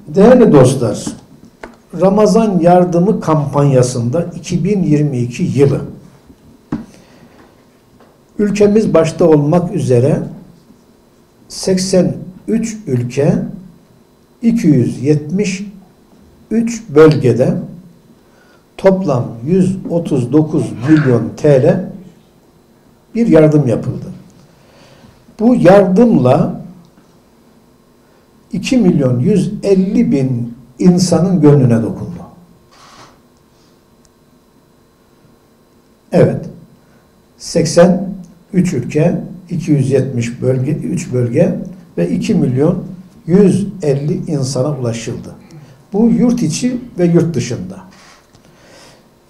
Değerli dostlar, Ramazan Yardımı kampanyasında 2022 yılı ülkemiz başta olmak üzere 83 ülke 273 bölgede toplam 139 milyon TL bir yardım yapıldı. Bu yardımla 2 milyon 150 bin insanın gönlüne dokundu. Evet, 83 ülke, 273 bölge ve 2 milyon 150 insana ulaşıldı. Bu yurt içi ve yurt dışında.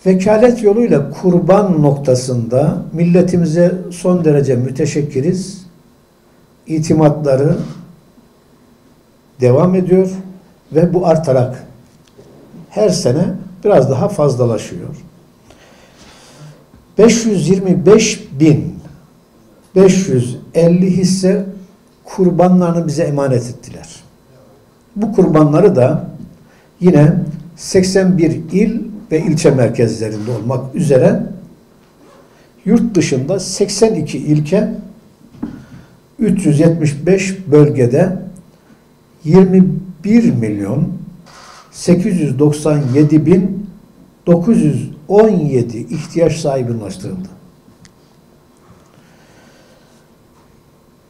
Vekalet yoluyla kurban noktasında milletimize son derece müteşekkiriz. İtimatları devam ediyor ve bu artarak her sene biraz daha fazlalaşıyor. 525.550 hisse kurbanlarını bize emanet ettiler. Bu kurbanları da yine 81 il ve ilçe merkezlerinde olmak üzere yurt dışında 82 ilçe 375 bölgede 21 milyon 897 bin 917 ihtiyaç sahibine ulaştırıldı.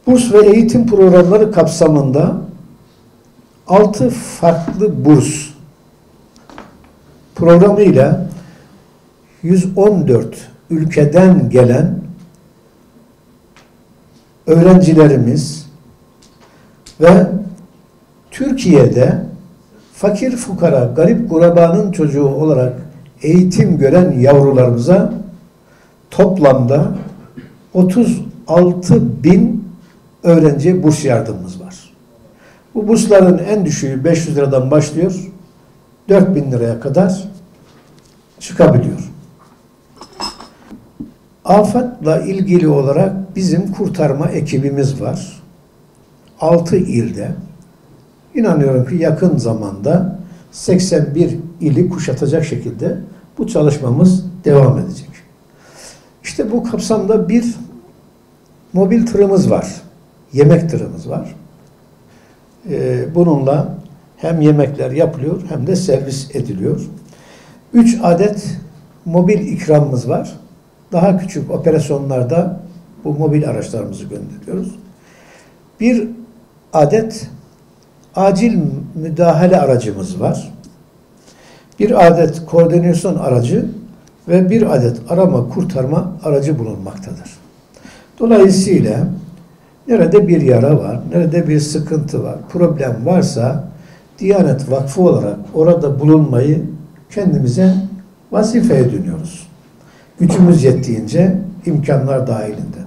Burs ve eğitim programları kapsamında 6 farklı burs programıyla 114 ülkeden gelen öğrencilerimiz ve Türkiye'de fakir fukara, garip gurabanın çocuğu olarak eğitim gören yavrularımıza toplamda 36 bin öğrenciye burs yardımımız var. Bu bursların en düşüğü 500 liradan başlıyor, 4.000 liraya kadar çıkabiliyor. AFAD'la ilgili olarak bizim kurtarma ekibimiz var. 6 ilde. İnanıyorum ki yakın zamanda 81 ili kuşatacak şekilde bu çalışmamız devam edecek. İşte bu kapsamda bir mobil tırımız var. Yemek tırımız var. Bununla hem yemekler yapılıyor hem de servis ediliyor. 3 adet mobil ikramımız var. Daha küçük operasyonlarda bu mobil araçlarımızı gönderiyoruz. Bir adet acil müdahale aracımız var. Bir adet koordinasyon aracı ve bir adet arama kurtarma aracı bulunmaktadır. Dolayısıyla nerede bir yara var, nerede bir sıkıntı var, problem varsa Diyanet Vakfı olarak orada bulunmayı kendimize vazife ediniyoruz. Gücümüz yettiğince imkanlar dahilinde.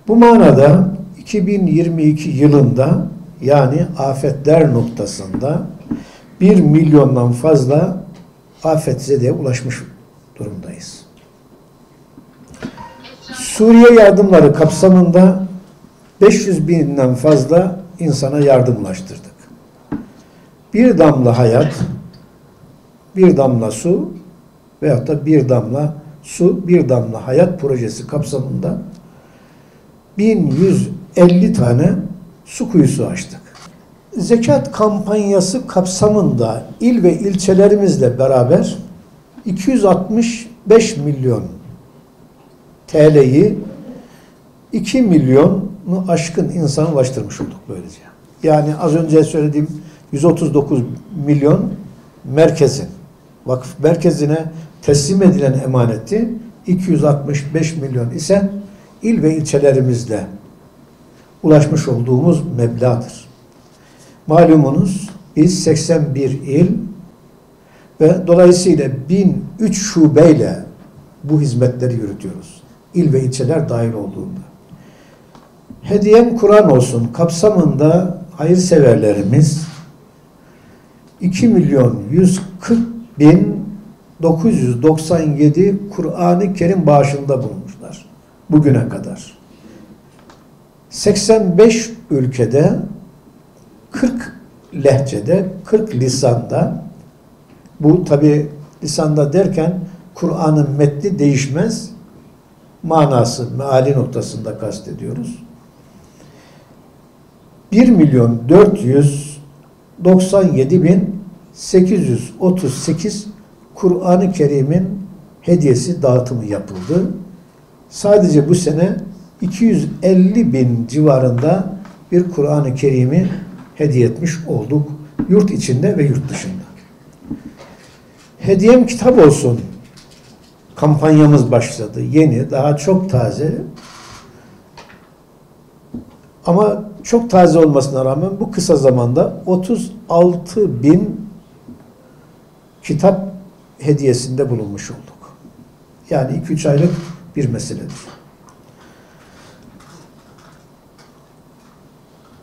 Bu manada 2022 yılında yani afetler noktasında 1 milyondan fazla afetzedeye ulaşmış durumdayız. Suriye yardımları kapsamında 500 binden fazla insana yardım ulaştırdık. Bir damla hayat, bir damla su veyahut da bir damla su, bir damla hayat projesi kapsamında 1150 tane su kuyusu açtık. Zekat kampanyası kapsamında il ve ilçelerimizle beraber 265 milyon TL'yi 2 milyonu aşkın insana ulaştırmış olduk böylece. Yani az önce söylediğim 139 milyon merkezin, vakıf merkezine teslim edilen emaneti 265 milyon ise il ve ilçelerimizle ulaşmış olduğumuz meblağdır. Malumunuz biz 81 il ve dolayısıyla 1003 şubeyle bu hizmetleri yürütüyoruz. İl ve ilçeler dahil olduğunda. Hediyem Kur'an olsun kapsamında hayırseverlerimiz 2 milyon 140 bin 997 Kur'an-ı Kerim bağışında bulunmuşlar. bugüne kadar. 85 ülkede 40 lehçede, 40 lisanda, bu tabi lisanda derken Kur'an'ın metni değişmez, manası, meali noktasında kastediyoruz. 1.497.838 Kur'an-ı Kerim'in hediyesi dağıtımı yapıldı. Sadece bu sene 250.000 civarında bir Kur'an-ı Kerim'i hediye etmiş olduk. Yurt içinde ve yurt dışında. Hediyem kitap olsun kampanyamız başladı. Yeni, daha çok taze. Ama çok taze olmasına rağmen bu kısa zamanda 36.000 kitap hediyesinde bulunmuş olduk. Yani 2-3 aylık bir meseledir.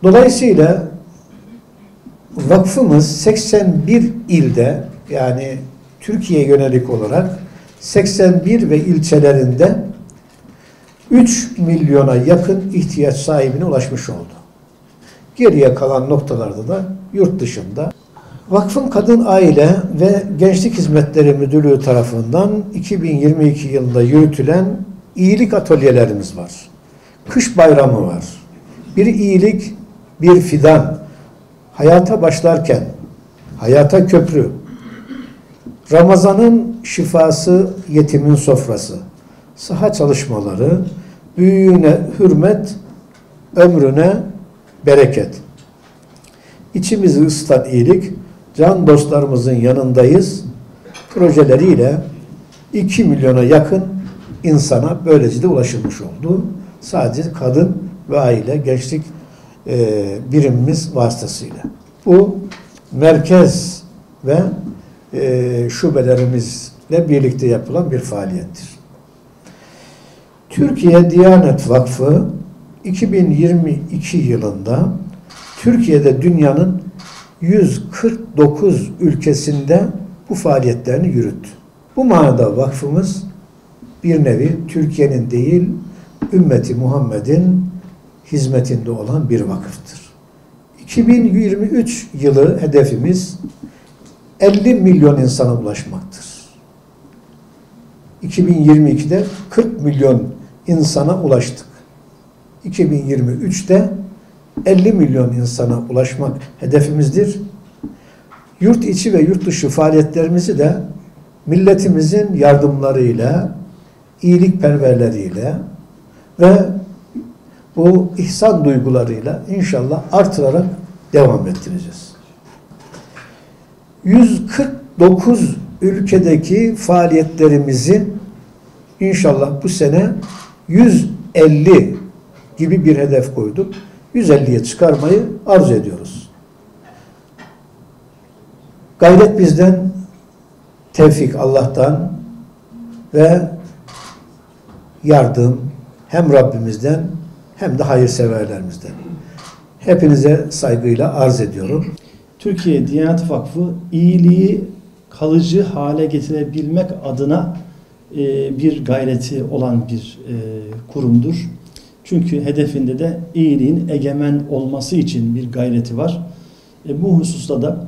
Dolayısıyla vakfımız 81 ilde, yani Türkiye'ye yönelik olarak 81 ve ilçelerinde 3 milyona yakın ihtiyaç sahibine ulaşmış oldu. Geriye kalan noktalarda da yurt dışında. Vakfın Kadın Aile ve Gençlik Hizmetleri Müdürlüğü tarafından 2022 yılında yürütülen iyilik atölyelerimiz var. Kış bayramı var. Bir iyilik, bir fidan. Hayata başlarken, hayata köprü. Ramazan'ın şifası, yetimin sofrası. Saha çalışmaları, büyüğüne hürmet, ömrüne bereket. İçimizi ısıtan iyilik, can dostlarımızın yanındayız projeleriyle 2 milyona yakın insana böylece de ulaşılmış oldu. Sadece kadın ve aile, gençlik birimimiz vasıtasıyla. Bu merkez ve şubelerimizle birlikte yapılan bir faaliyettir. Türkiye Diyanet Vakfı 2022 yılında Türkiye'de dünyanın 149 ülkesinde bu faaliyetlerini yürüttü. Bu manada vakfımız bir nevi Türkiye'nin değil, ümmeti Muhammed'in hizmetinde olan bir vakıftır. 2023 yılı hedefimiz 50 milyon insana ulaşmaktır. 2022'de 40 milyon insana ulaştık. 2023'te 50 milyon insana ulaşmak hedefimizdir. Yurt içi ve yurt dışı faaliyetlerimizi de milletimizin yardımlarıyla, iyilikperverleriyle ve bu ihsan duygularıyla inşallah artırarak devam ettireceğiz. 149 ülkedeki faaliyetlerimizi inşallah bu sene 150 gibi bir hedef koyduk. 150'ye çıkarmayı arzu ediyoruz. Gayret bizden, tevfik Allah'tan ve yardım hem Rabbimizden hem de hayırseverlerimizden. Hepinize saygıyla arz ediyorum. Türkiye Diyanet Vakfı iyiliği kalıcı hale getirebilmek adına bir gayreti olan bir kurumdur. Çünkü hedefinde de iyiliğin egemen olması için bir gayreti var. Bu hususta da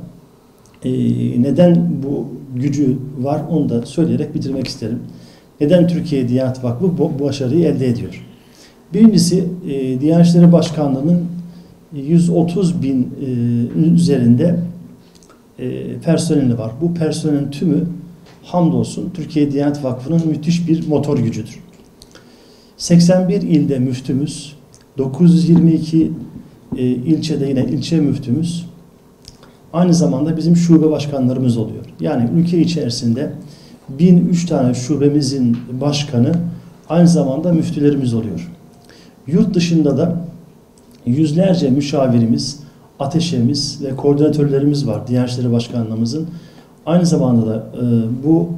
neden bu gücü var onu da söyleyerek bitirmek isterim. Neden Türkiye Diyanet Vakfı bu başarıyı elde ediyor? Birincisi Diyanet İşleri Başkanlığı'nın 130.000 üzerinde personeli var. Bu personelin tümü hamdolsun Türkiye Diyanet Vakfı'nın müthiş bir motor gücüdür. 81 ilde müftümüz, 922 ilçede yine ilçe müftümüz, aynı zamanda bizim şube başkanlarımız oluyor. Yani ülke içerisinde 1003 tane şubemizin başkanı aynı zamanda müftülerimiz oluyor. Yurt dışında da yüzlerce müşavirimiz, ateşemiz ve koordinatörlerimiz var Diyanet İşleri Başkanlığımızın. Aynı zamanda da bu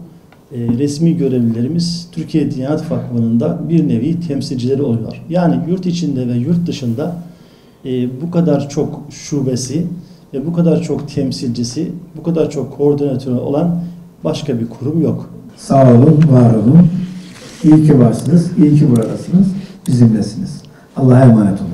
resmi görevlilerimiz Türkiye Diyanet Vakfı'nın da bir nevi temsilcileri oluyor. Yani yurt içinde ve yurt dışında bu kadar çok şubesi ve bu kadar çok temsilcisi, bu kadar çok koordinatörü olan başka bir kurum yok. Sağ olun, var olun. İyi ki varsınız, iyi ki buradasınız, bizimlesiniz. Allah'a emanet olun.